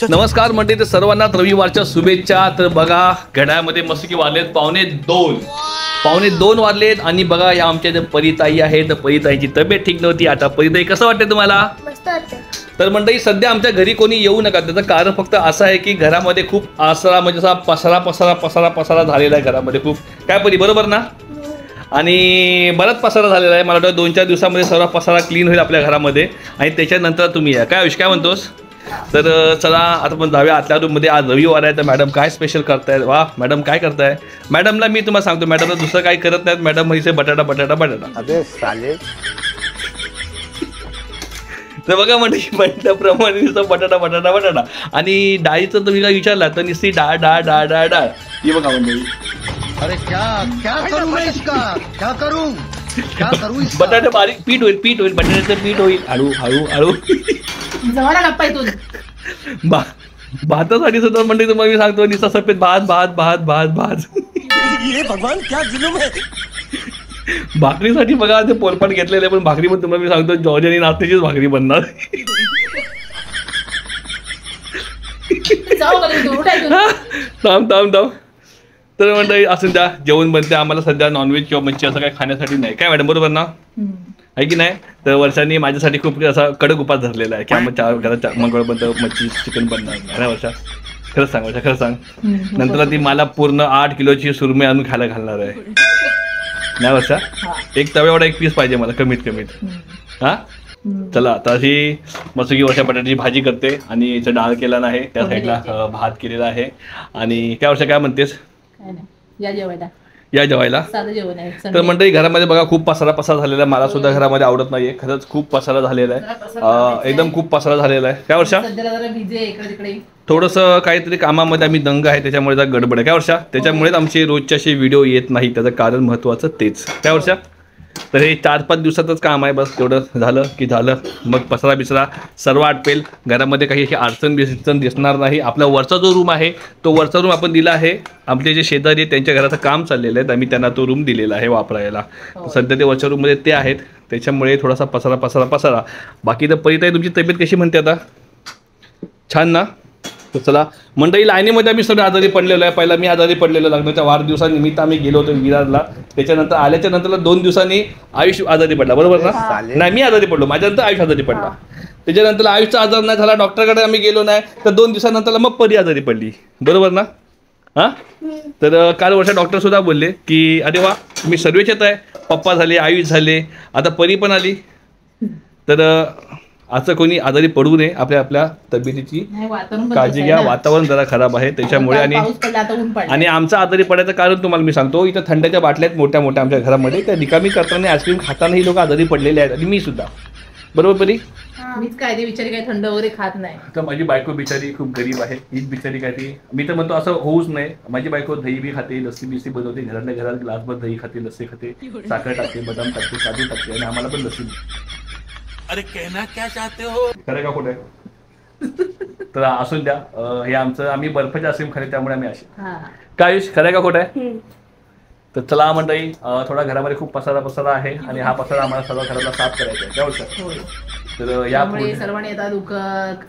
नमस्कार मंडळी, तर सर्वांना रविवारच्या शुभेच्छा. तर बघा घड्याळमध्ये मस्त की वाजलेत 2:45 वाजलेत आणि बघा या आमच्या जे परिताई आहे तर परिताईची तब्येत ठीक नव्हती. आता परिताई कसं वाटते तुम्हाला? मस्त वाटतं. तर मंडळी सध्या आमच्या घरी कोणी येऊ नका. त्याचं कारण फक्त असं आहे की घरामध्ये खूप आसरा म्हणजे असा पसारा झालेला आहे घरामध्ये खूप. काय परी बरोबर ना? आणि बराच पसारा झालेला आहे. मला वाटतं 2-4 दिवसामध्ये सर्व पसारा क्लीन होईल आपल्या घरामध्ये आणि त्याच्यानंतर तुम्ही या. काय आयुष काय म्हणतोस? तर चला आता पण जाऊया आतल्या रूममध्ये. आज रविवार आहे तर मॅडम काय स्पेशल करताय? वा मॅडम काय करताय? मॅडमला मी तुम्हाला सांगतो, मॅडमला दुसरं काही करत नाहीत. मॅडम म्हणजे बटाटा. अबे साले. तर बघा म्हटल्याप्रमाणे नुसतं बटाटा आणि डाळीचं तुम्ही काय विचारला तर नुसती डाळ ही बघा मंडळी. अरे क्या करूं मैं इसका? क्या करूं बटाटे बारीक पीठ होईल बटाट्याचं पीठ होईल हळू जवळ गप्पा इथून. भातासाठी सुद्धा म्हणजे तुम्हाला मी सांगतो निसा सफेद भात. ये भगवान क्या जुलूम है. भाकरीसाठी बघा ते पोलपाट घेतलेले, पण भाकरी पण तुम्हाला मी सांगतो जॉर्ज आणि नाचण्याचीच भाकरी बनणार. थांब तर म्हणता असं द्या जेवण बनते. आम्हाला सध्या नॉनव्हेज किंवा मच्छी असं काही खाण्यासाठी नाही. काय मॅडम बरोबर ना? आहे की नाही? तर वर्षांनी माझ्यासाठी खूप असा कडक उपास धरलेला आहे की आम्हाला घरात मंगळ बनतं, मच्छी चिकन बनणार नाही. वर्षा खरंच सांग. नंतर ती मला पूर्ण 8 किलोची सुरमई आणून खायला घालणार आहे. नाही वर्षा? एक तव्यावडा एक पीस पाहिजे मला कमीत. हा चला आता अशी मस्त की वर्षा बटाट्याची भाजी करते आणि याचा डाळ केला नाही, त्या साईडला भात केलेला आहे. आणि त्या वर्षा काय म्हणतेस? या जेवायला. तर मंडळी घरामध्ये बघा खूप पसारा झालेला आहे. मला सुद्धा घरामध्ये आवडत नाहीये. खरंच खूप पसारा झालेला आहे. एकदम खूप पसारा झालेला आहे. काय वर्षा? थोडंसं काहीतरी कामामध्ये आम्ही दंग आहे त्याच्यामुळे जरा गडबड आहे. काय वर्षा? त्याच्यामुळेच आमचे रोजचे असे व्हिडिओ येत नाही. त्याचं कारण महत्त्वाचं तेच. काय वर्षा? तर हे 4-5 दिवसातच काम आहे. बस तेवढं झालं की झालं. मग पसारा बिसरा सर्व आटपेल. घरामध्ये काही अशी अडचण दिसणार नाही. आपला वरचा जो रूम आहे तो वरचा रूम आपण दिला आहे. आपले जे शेजारी आहेत त्यांच्या घराचं काम चाललेलं आहे. आम्ही त्यांना तो रूम दिलेला आहे वापरायला. सध्या ते वरच्या रूममध्ये ते आहेत. त्याच्यामुळे थोडासा पसारा. बाकी तर परिताई तुमची तब्येत कशी म्हणते आता? छान ना? तर चला मंडळी लाईनीमध्ये आम्ही सगळे आजारी पडलेलो आहे. पहिला मी आजारी पडलेलो, लग्नाच्या वाढदिवसानिमित्त आम्ही गेलो होतो विरारला. त्याच्यानंतर आल्याच्या नंतर 2 दिवसांनी आयुष आजारी पडला. बरोबर ना? नाही मी आजारी पडलो, माझ्यानंतर आयुष आजारी पडला. त्याच्यानंतर आयुषचा आजार नाही झाला, डॉक्टरकडे आम्ही गेलो नाही. तर 2 दिवसानंतर मग परी आजारी पडली. बरोबर ना? हां तर काल वर्षा डॉक्टर सुद्धा बोलले की अरे वा मी सर्वेच येत आहे. पप्पा झाले, आयुष झाले, आता परी पण आली. तर असं कोणी आजारी पडू नये. आपल्या तब्येतीची काळजी घ्या. वातावरण जरा खराब आहे त्याच्यामुळे. आणि आमचं आजारी पडायचं कारण तुम्हाला मी सांगतो, इथं थंडाच्या बाटल्या आहेत मोठ्या आमच्या घरामध्ये. त्या रिकामी करताना आईस्क्रीम खाताना ही लोक आजारी पडलेले आहेत आणि मी सुद्धा. बरोबर परी? मीच काय ते बिचारी काय थंड वगैरे खात नाही. तर माझी बायको बिचारी खूप गरीब आहे. हीच बिचारी काय ती, मी तर म्हणतो असं होऊच नाही. माझी बायको दही बी खाते, लस्सी बिस्सी बनवते, घरातल्या घरात ग्लासभर दही खाते, लस्सी खाते, साखर टाकते, बदाम टाकते, काजू टाकते आणि आम्हाला पण लस्सी. अरे कहना क्या चाहते हो? खरं का खोटं? तर असून द्या. हे आमचं आम्ही बर्फाचे आईस्क्रीम खाल्ले त्यामुळे आम्ही असे. काय खरं का खोटं आहे? तर चला मंडळी थोडा घरामध्ये खूप पसारा आहे आणि हा पसारा आम्हाला सर्व घराला साफ करायचा आहे. त्यावर तर यापुढे सर्वांनी येतात दुःख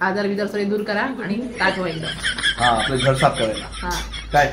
आजार बिजार सगळे दूर करा आणि टाकवा एकदम. आपलं घर साफ करायला. काय